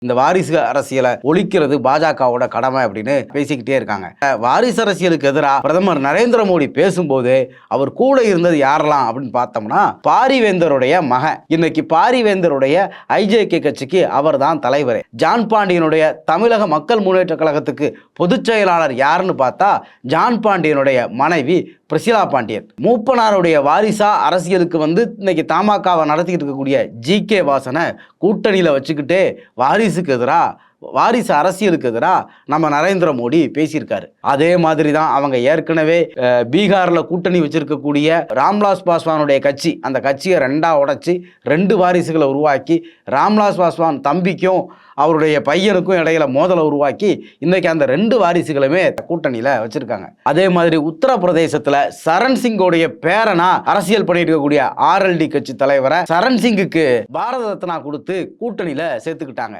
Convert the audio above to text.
இந்த வாரிசு அரசியலை ஒழிக்கிறது பாஜகவோட கடமை அப்படின்னு பேசிக்கிட்டே இருக்காங்க. வாரிசு அரசியலுக்கு எதிராக பிரதமர் நரேந்திர மோடி பேசும்போது அவர் கூட இருந்தது யாரெல்லாம் அப்படின்னு பார்த்தோம்னா, பாரிவேந்தருடைய மகன். இன்னைக்கு பாரிவேந்தருடைய ஐஜேகே கட்சிக்கு அவர் தான் தலைவர். ஜான் பாண்டியனுடைய தமிழக மக்கள் முன்னேற்ற கழகத்துக்கு பொதுச் செயலாளர் யாருன்னு பார்த்தா ஜான் பாண்டியனுடைய மனைவி பிரசிலா பாண்டியன். மூப்பனாருடைய வாரிசா அரசியலுக்கு இன்னைக்கு தமாகவை நடத்திக்கிட்டு இருக்கக்கூடிய ஜி.கே. வாசனை கூட்டணியில் வச்சுக்கிட்டே வாரிசுக்கு எதிராக, வாரிசு அரசியலுக்கு எதிராக நம்ம நரேந்திர மோடி பேசியிருக்காரு. அதே மாதிரி தான் அவங்க ஏற்கனவே பீகாரில் கூட்டணி வச்சிருக்கக்கூடிய ராம்விலாஸ் பாஸ்வானுடைய கட்சி, அந்த கட்சியை ரெண்டா உடைச்சி 2 வாரிசுகளை உருவாக்கி ராம்விலாஸ் பாஸ்வான் தம்பிக்கும் அவருடைய பையனுக்கும் இடையில மோதலை உருவாக்கி இன்னைக்கு அந்த 2 வாரிசுகளுமே கூட்டணியில் வச்சிருக்காங்க. அதே மாதிரி உத்தரப்பிரதேசத்தில் சரண் சிங்கோடைய பேரனா அரசியல் பண்ணிட்டு இருக்கக்கூடிய RLD கட்சி தலைவரை சரண் சிங்குக்கு பாரத ரத்னா கொடுத்து கூட்டணியில் சேர்த்துக்கிட்டாங்க.